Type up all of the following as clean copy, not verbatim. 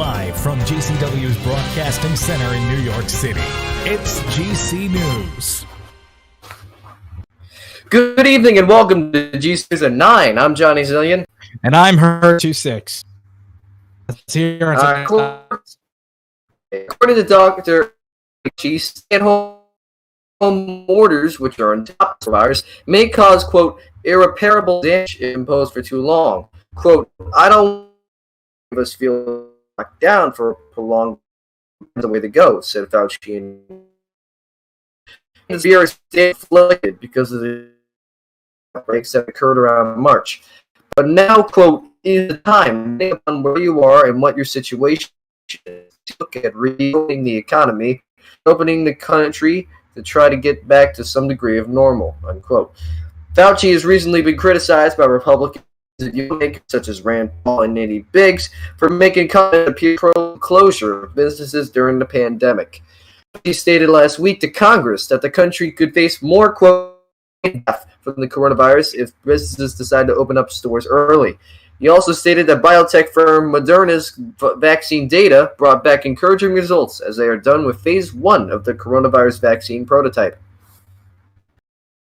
Live from GCW's Broadcasting Center in New York City, it's GC News. Good evening and welcome to GC News at 9. I'm JohnnyZillion. And I'm Her26. Let's hear according to Dr. stay-at-home orders, which are on top of virus, may cause, quote, irreparable damage if imposed for too long. Quote, I don't make us feel locked down for prolonged the way to go, said Fauci. This year is afflicted because of the outbreaks that occurred around March. But now, quote, is the time, depending upon where you are and what your situation is, to look at reopening the economy, opening the country to try to get back to some degree of normal, unquote. Fauci has recently been criticized by Republicans such as Rand Paul and Nancy Biggs for making comments appear pro-closure of businesses during the pandemic. He stated last week to Congress that the country could face more, quote, death from the coronavirus if businesses decide to open up stores early. He also stated that biotech firm Moderna's vaccine data brought back encouraging results as they are done with phase 1 of the coronavirus vaccine prototype.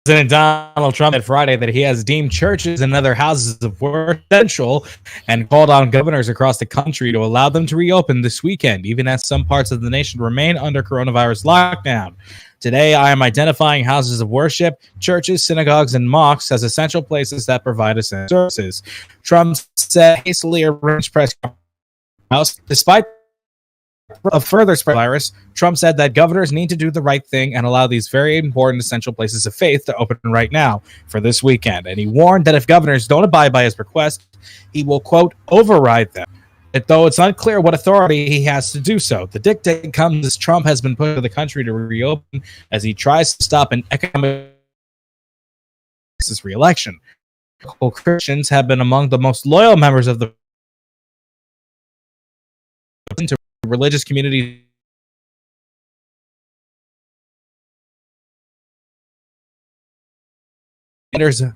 President Donald Trump said Friday that he has deemed churches and other houses of worship essential and called on governors across the country to allow them to reopen this weekend, even as some parts of the nation remain under coronavirus lockdown. Today, I am identifying houses of worship, churches, synagogues, and mosques as essential places that provide essential services. Trump said hastily arranged press conference. Despite a further spread of the virus, Trump said that governors need to do the right thing and allow these very important essential places of faith to open right now for this weekend. And he warned that if governors don't abide by his request, he will, quote, override them. Though it's unclear what authority he has to do so. The dictate comes as Trump has been put to the country to reopen as he tries to stop an economic re-election. Christians have been among the most loyal members of the religious community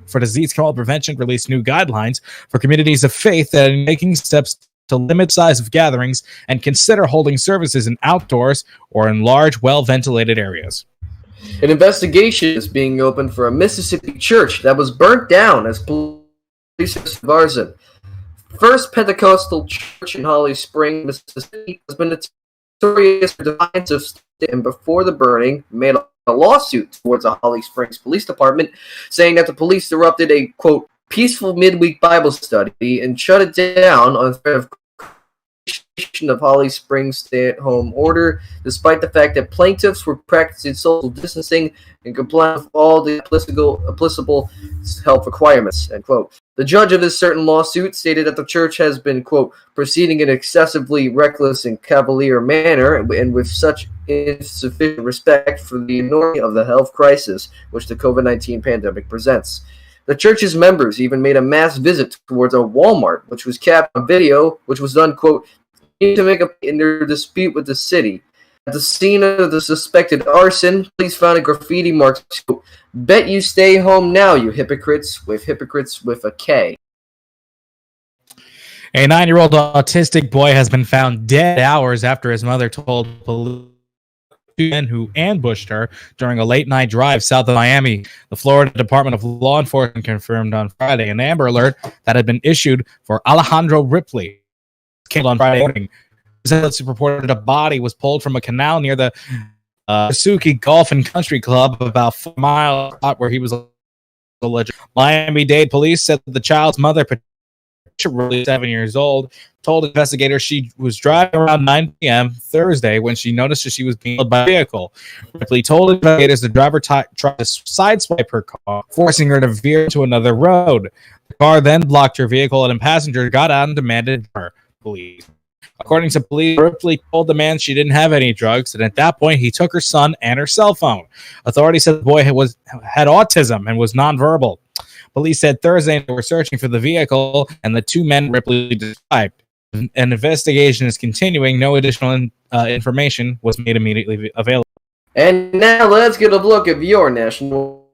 for Disease Control Prevention released new guidelines for communities of faith that are making steps to limit size of gatherings and consider holding services in outdoors or in large, well-ventilated areas. An investigation is being opened for a Mississippi church that was burnt down as police arson. First Pentecostal Church in Holly Springs, Mississippi, has been notorious for defiance of state, and before the burning, made a lawsuit towards the Holly Springs Police Department, saying that the police interrupted a, quote, peaceful midweek Bible study and shut it down on threat of Holly Springs stay-at-home order, despite the fact that plaintiffs were practicing social distancing and complying with all the applicable health requirements, end quote. The judge of this certain lawsuit stated that the church has been, quote, proceeding in an excessively reckless and cavalier manner and with such insufficient respect for the enormity of the health crisis which the COVID-19 pandemic presents. The church's members even made a mass visit towards a Walmart, which was captured on video, which was done, quote, to make up in their dispute with the city. At the scene of the suspected arson, police found a graffiti marked, quote, bet you stay home now, you hypocrites with a K. A 9-year-old autistic boy has been found dead hours after his mother told police men who ambushed her during a late-night drive south of Miami. The Florida Department of Law Enforcement confirmed on Friday an Amber Alert that had been issued for Alejandro Ripley, killed on Friday morning. Zealots reported a body was pulled from a canal near the Suzuki Golf and Country Club, about 4 miles out where he was alleged. Miami-Dade police said that the child's mother, 7 years old, told investigators she was driving around 9 p.m. Thursday when she noticed that she was being held by a vehicle. Ripley told investigators the driver tried to sideswipe her car, forcing her to veer to another road. The car then blocked her vehicle, and a passenger got out and demanded her police. According to police, Ripley told the man she didn't have any drugs, and at that point, he took her son and her cell phone. Authorities said the boy had autism and was nonverbal. Police said Thursday they were searching for the vehicle and the two men Ripley described. An investigation is continuing. No additional information was made immediately available. And now let's get a look at your national.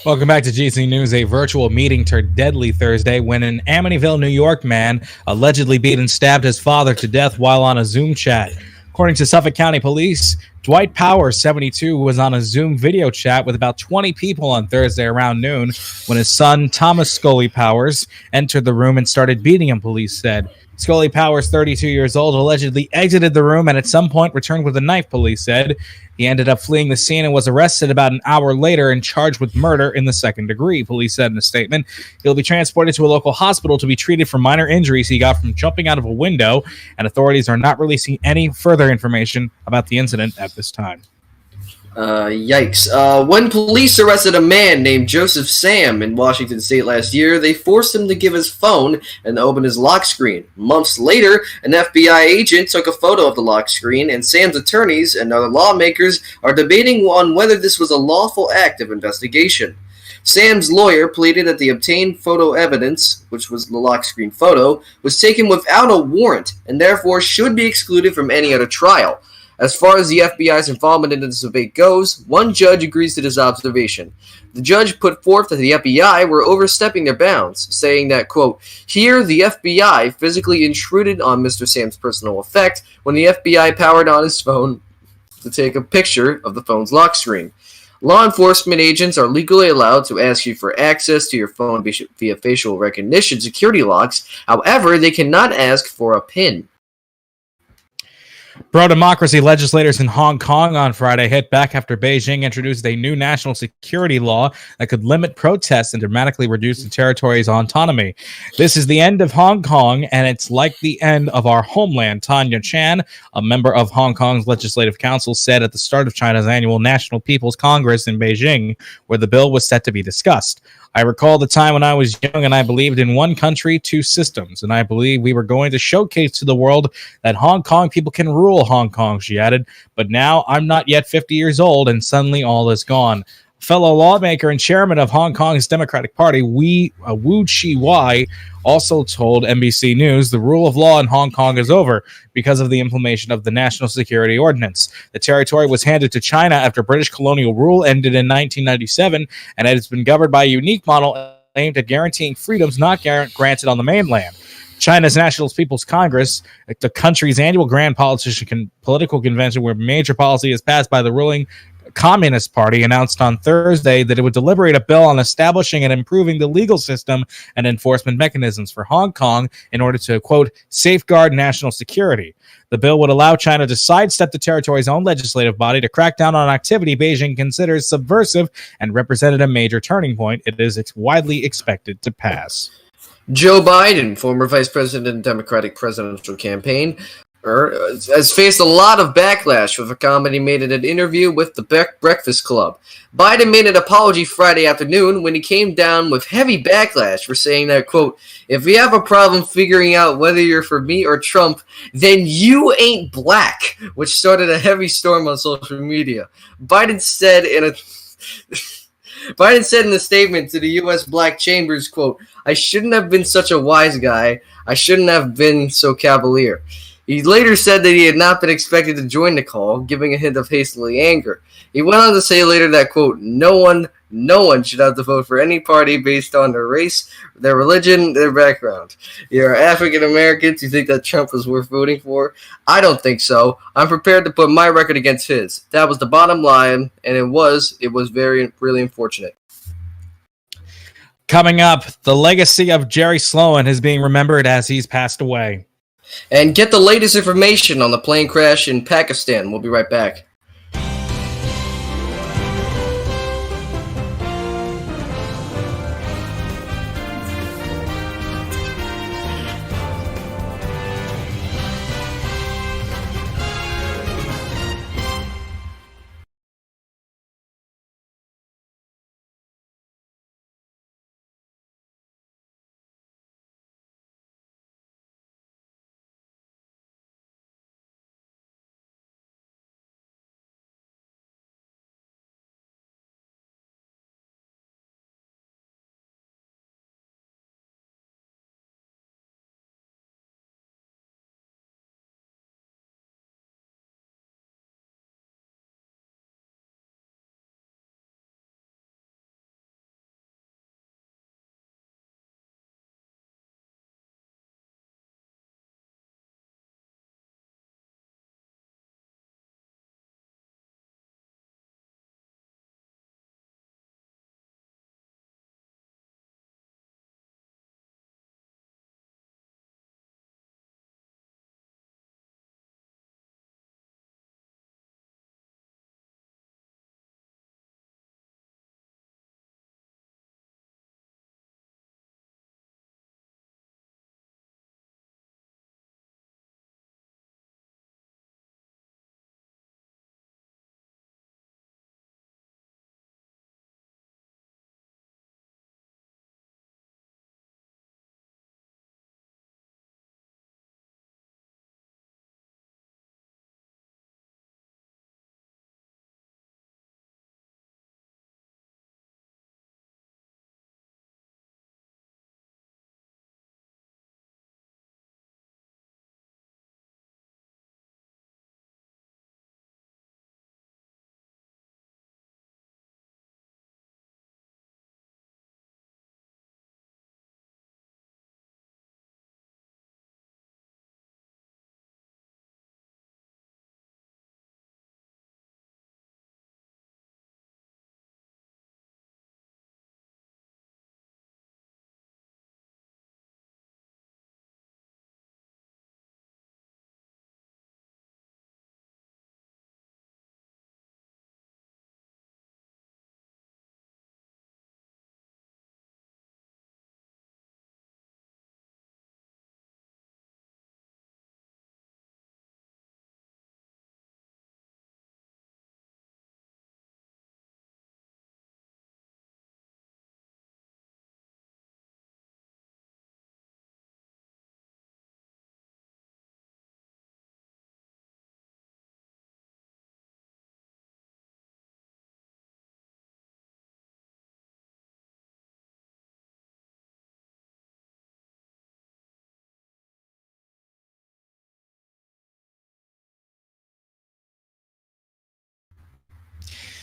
Welcome back to GC News. A virtual meeting turned deadly Thursday when an Amityville, New York man allegedly beat and stabbed his father to death while on a Zoom chat. According to Suffolk County Police, Dwight Powers, 72, was on a Zoom video chat with about 20 people on Thursday around noon when his son, Thomas Scully Powers, entered the room and started beating him, police said. Scully Powers, 32 years old, allegedly exited the room and at some point returned with a knife, police said. He ended up fleeing the scene and was arrested about an hour later and charged with murder in the second degree, police said in a statement. He'll be transported to a local hospital to be treated for minor injuries he got from jumping out of a window, and authorities are not releasing any further information about the incident at this time. Yikes. When police arrested a man named Joseph Sam in Washington State last year, they forced him to give his phone and open his lock screen. Months later, an FBI agent took a photo of the lock screen, and Sam's attorneys and other lawmakers are debating on whether this was a lawful act of investigation. Sam's lawyer pleaded that the obtained photo evidence, which was the lock screen photo, was taken without a warrant and therefore should be excluded from any other trial. As far as the FBI's involvement in this debate goes, one judge agrees to this observation. The judge put forth that the FBI were overstepping their bounds, saying that, quote, here the FBI physically intruded on Mr. Sam's personal effect when the FBI powered on his phone to take a picture of the phone's lock screen. Law enforcement agents are legally allowed to ask you for access to your phone via facial recognition security locks. However, they cannot ask for a PIN. Pro-democracy legislators in Hong Kong on Friday hit back after Beijing introduced a new national security law that could limit protests and dramatically reduce the territory's autonomy. This is the end of Hong Kong, and it's like the end of our homeland, Tanya Chan, a member of Hong Kong's Legislative Council, said at the start of China's annual National People's Congress in Beijing, where the bill was set to be discussed. I recall the time when I was young and I believed in one country, two systems, and I believe we were going to showcase to the world that Hong Kong people can rule Hong Kong, she added. But now I'm not yet 50 years old and suddenly all is gone. Fellow lawmaker and chairman of Hong Kong's Democratic Party, Wu Chi-wai, also told NBC News the rule of law in Hong Kong is over because of the implementation of the National Security Ordinance. The territory was handed to China after British colonial rule ended in 1997, and it has been governed by a unique model aimed at guaranteeing freedoms not granted on the mainland. China's National People's Congress, the country's annual grand political convention where major policy is passed by the ruling Communist Party, announced on Thursday that it would deliberate a bill on establishing and improving the legal system and enforcement mechanisms for Hong Kong in order to, quote, safeguard national security. The bill would allow China to sidestep the territory's own legislative body to crack down on activity Beijing considers subversive and represented a major turning point. It is widely expected to pass. Joe Biden, former vice president in the Democratic presidential campaign, has faced a lot of backlash with a comment he made in an interview with the Breakfast Club. Biden made an apology Friday afternoon when he came down with heavy backlash for saying that, quote, if you have a problem figuring out whether you're for me or Trump, then you ain't black, which started a heavy storm on social media. Biden said in a statement to the U.S. Black Chambers, quote, I shouldn't have been such a wise guy. I shouldn't have been so cavalier. He later said that he had not been expected to join the call, giving a hint of hastily anger. He went on to say later that, quote, no one should have to vote for any party based on their race, their religion, their background. You're African Americans, you think that Trump was worth voting for? I don't think so. I'm prepared to put my record against his. That was the bottom line, and it was really unfortunate. Coming up, the legacy of Jerry Sloan is being remembered as he's passed away. And get the latest information on the plane crash in Pakistan. We'll be right back.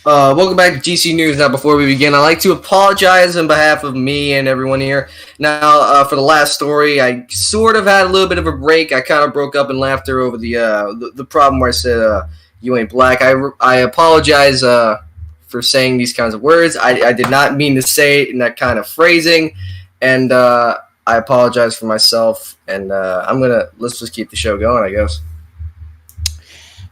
Welcome back to GC News. Now, before we begin, I'd like to apologize on behalf of me and everyone here. Now, for the last story, I sort of had a little bit of a break. I kind of broke up in laughter over the problem where I said, you ain't black. I apologize for saying these kinds of words. I did not mean to say it in that kind of phrasing, and I apologize for myself, and let's just keep the show going, I guess.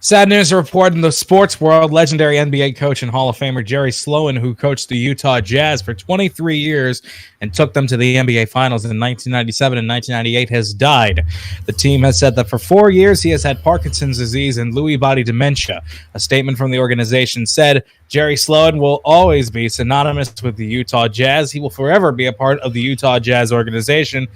Sad news to report in the sports world. Legendary NBA coach and Hall of Famer Jerry Sloan, who coached the Utah Jazz for 23 years and took them to the NBA Finals in 1997 and 1998, has died. The team has said that for 4 years he has had Parkinson's disease and Lewy body dementia. A statement from the organization said, Jerry Sloan will always be synonymous with the Utah Jazz. He will forever be a part of the Utah Jazz organization,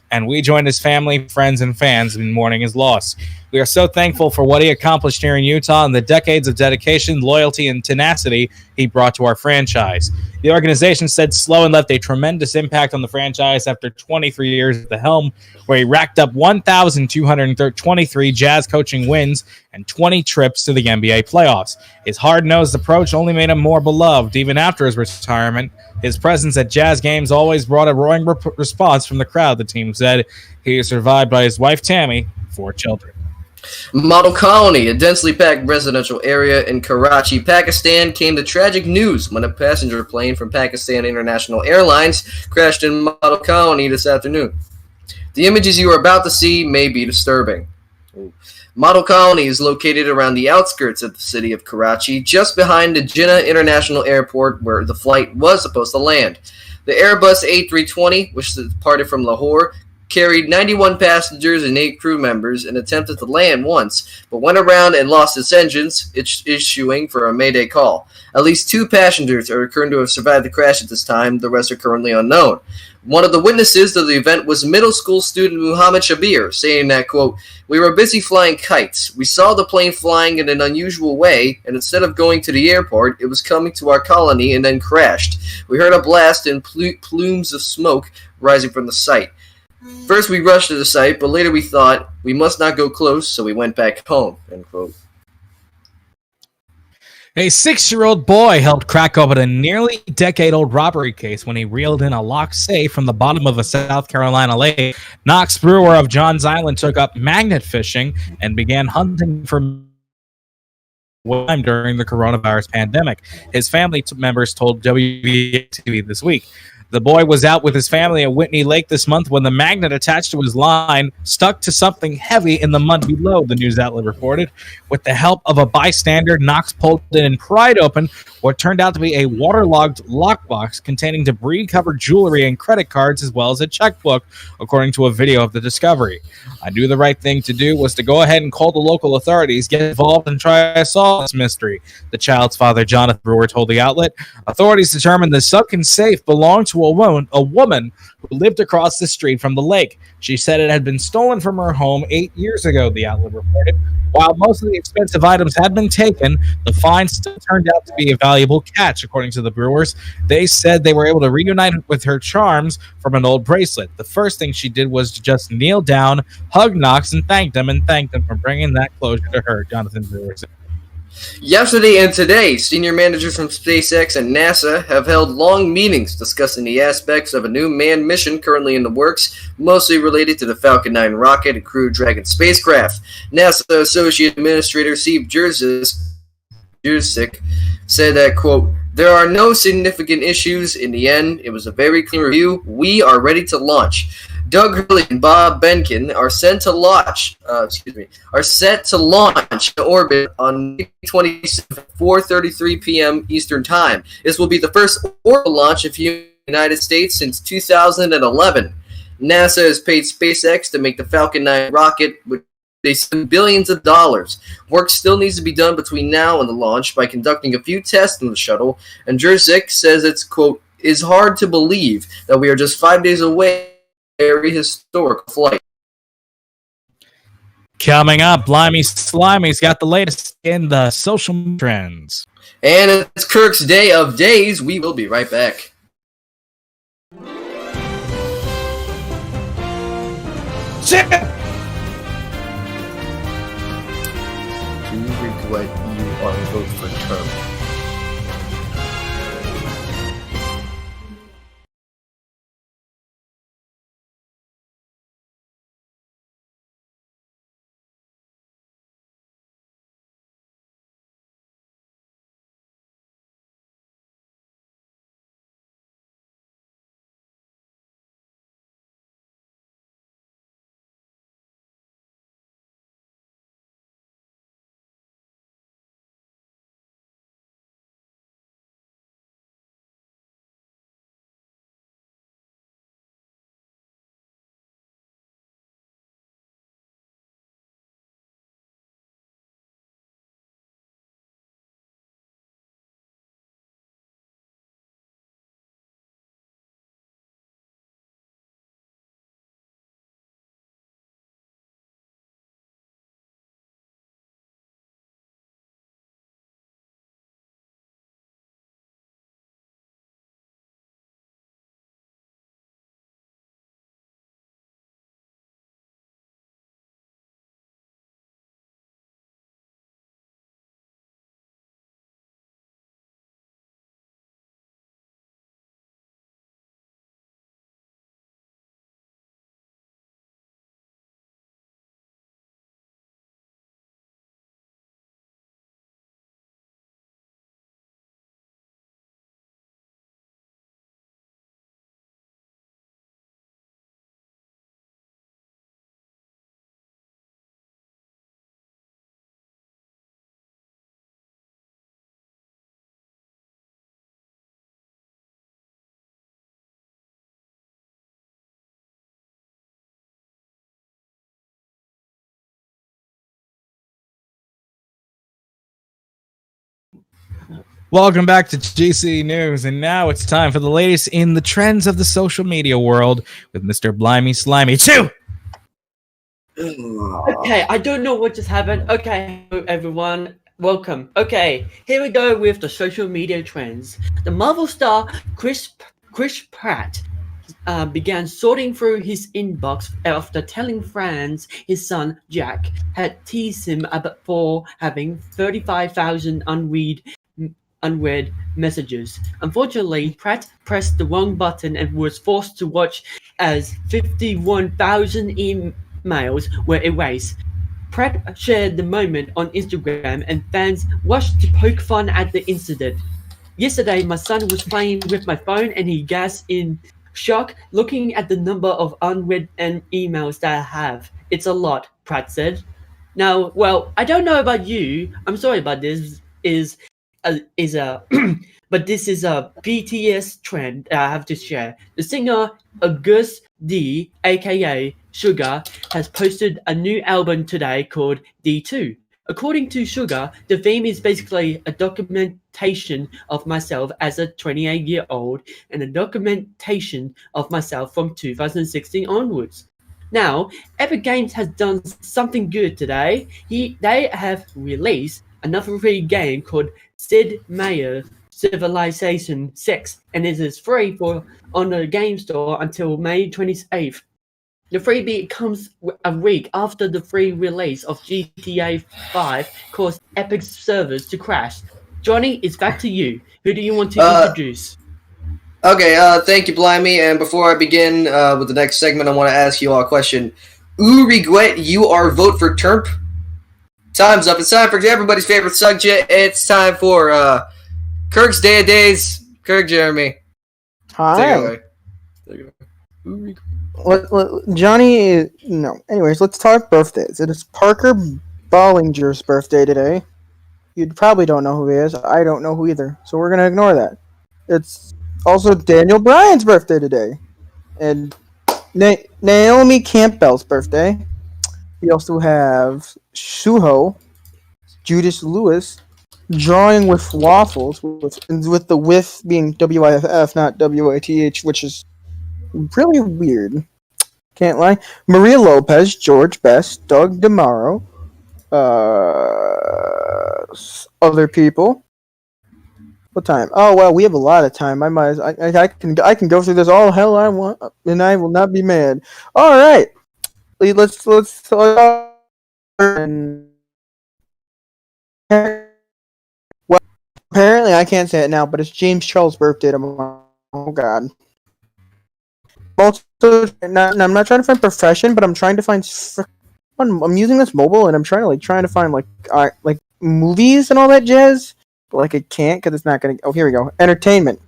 and we join his family, friends, and fans in mourning his loss. We are so thankful for what he accomplished here in Utah and the decades of dedication, loyalty, and tenacity he brought to our franchise. The organization said Sloan left a tremendous impact on the franchise after 23 years at the helm, where he racked up 1,223 Jazz coaching wins and 20 trips to the NBA playoffs. His hard-nosed approach only made him more beloved. Even after his retirement, his presence at Jazz games always brought a roaring response from the crowd, the team said. He is survived by his wife, Tammy, 4 children. Model Colony, a densely packed residential area in Karachi, Pakistan, came to tragic news when a passenger plane from Pakistan International Airlines crashed in Model Colony this afternoon. The images you are about to see may be disturbing. Model Colony is located around the outskirts of the city of Karachi, just behind the Jinnah International Airport where the flight was supposed to land. The Airbus A320, which departed from Lahore, carried 91 passengers and 8 crew members and attempted to land once, but went around and lost its engines, issuing for a mayday call. At least 2 passengers are recorded to have survived the crash at this time. The rest are currently unknown. One of the witnesses to the event was middle school student Muhammad Shabir, saying that, quote, "We were busy flying kites. We saw the plane flying in an unusual way, and instead of going to the airport, it was coming to our colony and then crashed. We heard a blast and plumes of smoke rising from the site. First we rushed to the site, but later we thought we must not go close, so we went back home," end quote. A 6-year-old boy helped crack open a nearly decade-old robbery case when he reeled in a locked safe from the bottom of a South Carolina lake. Knox Brewer of JohnnyZillion took up magnet fishing and began hunting for during the coronavirus pandemic. His family members told WBA-TV this week. The boy was out with his family at Whitney Lake this month when the magnet attached to his line stuck to something heavy in the mud below, the news outlet reported. With the help of a bystander, Knox pulled it and pried open what turned out to be a waterlogged lockbox containing debris-covered jewelry and credit cards, as well as a checkbook, according to a video of the discovery. "I knew the right thing to do was to go ahead and call the local authorities, get involved, and try to solve this mystery," the child's father, Jonathan Brewer, told the outlet. Authorities determined the sunken safe belonged to a woman who lived across the street from the lake. She said it had been stolen from her home 8 years ago, the outlet reported. While most of the expensive items had been taken, the find still turned out to be a valuable catch, according to the Brewers. They said they were able to reunite with her charms from an old bracelet. The first thing she did was to just kneel down, hug Knox, and thank them for bringing that closure to her, Jonathan Brewer said. Yesterday and today, senior managers from SpaceX and NASA have held long meetings discussing the aspects of a new manned mission currently in the works, mostly related to the Falcon 9 rocket and Crew Dragon spacecraft. NASA Associate Administrator Steve Jurczyk said that, quote, "There are no significant issues. In the end, it was a very clean review. We are ready to launch. Doug Hurley and Bob Behnken are set to launch in orbit on May 27th, 4:33 p.m. Eastern Time. This will be the first orbital launch of the United States since 2011. NASA has paid SpaceX to make the Falcon 9 rocket, which they spend billions of dollars. Work still needs to be done between now and the launch by conducting a few tests on the shuttle, and Jurczyk says it's, quote, "is hard to believe that we are just 5 days away. Very historic flight." Coming up, Blimey Slimey's got the latest in the social trends. And it's Kirk's Day of Days. We will be right back. Shit! Do you regret you on vote for Trump? Welcome back to GC News, and now it's time for the latest in the trends of the social media world with Mr. Blimey Slimy 2. Okay, I don't know what just happened. Okay, hello everyone, welcome. Okay, here we go with the social media trends. The Marvel star Chris Pratt began sorting through his inbox after telling friends his son Jack had teased him for having 35,000 unread messages. Unfortunately, Pratt pressed the wrong button and was forced to watch as 51,000 emails were erased. Pratt shared the moment on Instagram and fans rushed to poke fun at the incident. Yesterday, my son was playing with my phone and he gasped in shock looking at the number of unread emails that I have. It's a lot, Pratt said. Now, well, I don't know about you. I'm sorry about this. But this is a BTS trend that I have to share. The singer August D, aka Sugar, has posted a new album today called D2. According to Sugar, the theme is basically a documentation of myself as a 28-year-old and a documentation of myself from 2016 onwards. Now, Epic Games has done something good today. They have released another free game called Sid Meier Civilization 6, and it is free on the game store until May 28th. The freebie comes a week after the free release of GTA 5 caused Epic servers to crash. Johnny, it's back to you. Who do you want to introduce? Okay, thank you, Blimey. And before I begin with the next segment, I want to ask you all a question. Regret you are vote for Trump? Time's up. It's time for everybody's favorite subject. It's time for Kirk's Day of Days. Kirk, Jeremy. Hi. Johnny, no. Anyways, let's talk birthdays. It is Parker Bollinger's birthday today. You probably don't know who he is. I don't know who either. So we're going to ignore that. It's also Daniel Bryan's birthday today. And Naomi Campbell's birthday. We also have Suho, Judas Lewis, drawing with waffles, with the with being WIFF, not WITH, which is really weird. Can't lie. Maria Lopez, George Best, Doug DeMauro, other people. What time? Oh well, we have a lot of time. I can go through this all hell I want, and I will not be mad. All right, let's well, apparently I can't say it now, but it's James Charles' birthday tomorrow. Oh God. Also, I'm not trying to find profession, but I'm trying to find. I'm using this mobile, and I'm trying to find like movies and all that jazz. But I can't because it's not gonna. Oh, here we go. Entertainment.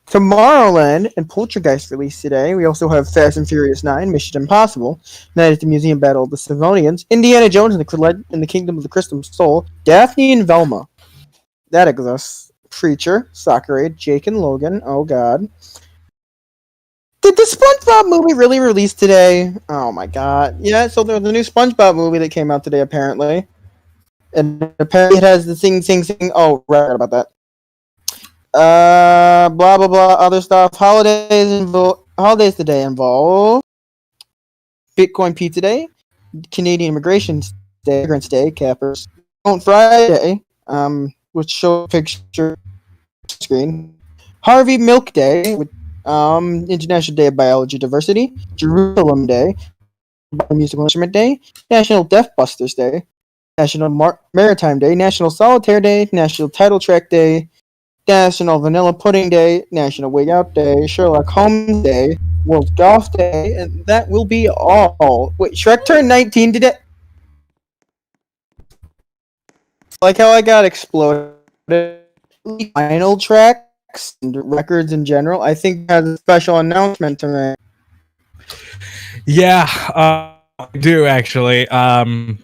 Tomorrowland and Poltergeist released today. We also have Fast and Furious 9, Mission Impossible, Night at the Museum Battle of the Savonians, Indiana Jones and the Kingdom of the Crystal Soul, Daphne and Velma. That exists. Preacher, Soccer Aid, Jake and Logan. Oh God. Did the SpongeBob movie really release today? Oh my God. Yeah, so there's a new SpongeBob movie that came out today apparently. And apparently it has the sing. Oh, right about that. Blah blah blah. Other stuff. Holidays today involve Bitcoin Pizza Day, Canadian Immigration Day, Immigrants Day, Cappers, Friday, which show a picture screen. Harvey Milk Day, International Day of Biology Diversity, Jerusalem Day, Musical Instrument Day, National Deaf Busters Day, National Maritime Day, National Solitaire Day, National Title Track Day, National Vanilla Pudding Day, National Wig Out Day, Sherlock Holmes Day, World Golf Day, and that will be all. Wait, Shrek turned 19 today? Like how I got exploded. Vinyl tracks and records in general, I think has a special announcement to make. Yeah, I do actually. Over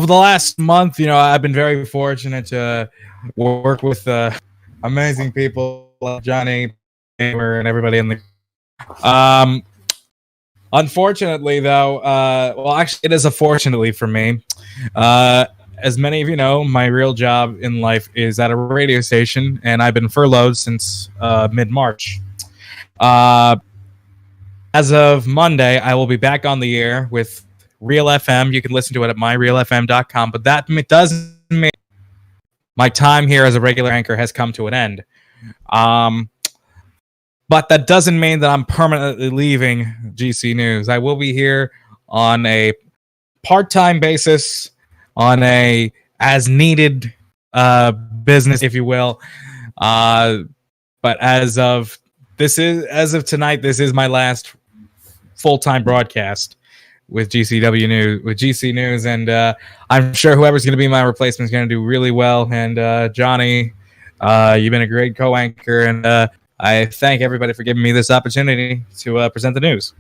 the last month, I've been very fortunate to work with amazing people like Johnny and everybody in the. Unfortunately, though, well, actually, it is a fortunately for me. as many of you know, my real job in life is at a radio station, and I've been furloughed since mid-March. As of Monday, I will be back on the air with Real FM. You can listen to it at myrealfm.com, but that doesn't mean my time here as a regular anchor has come to an end. But that doesn't mean that I'm permanently leaving GC News. I will be here on a part-time basis, on a as-needed business, if you will. But as of tonight, this is my last full-time broadcast with GC News, and I'm sure whoever's going to be my replacement is going to do really well. And Johnny, you've been a great co-anchor, and I thank everybody for giving me this opportunity to present the news.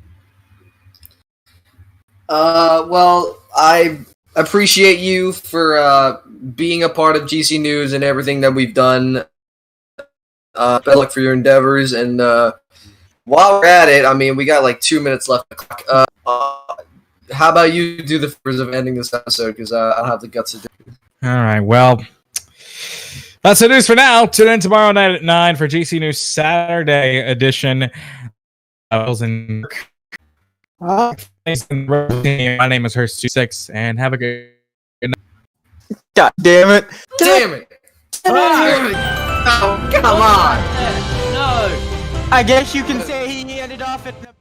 Well, I appreciate you for being a part of GC News and everything that we've done. Best luck for your endeavors, and while we're at it, I mean, we got like 2 minutes left. How about you do the favors of ending this episode, because I don't have the guts to do it. All right, well, that's the news for now. Tune in tomorrow night at 9 for GC News Saturday edition. My name is Hurst26, and have a good night. God damn it! Damn it! Oh, come on! No! I guess you can say he ended off at.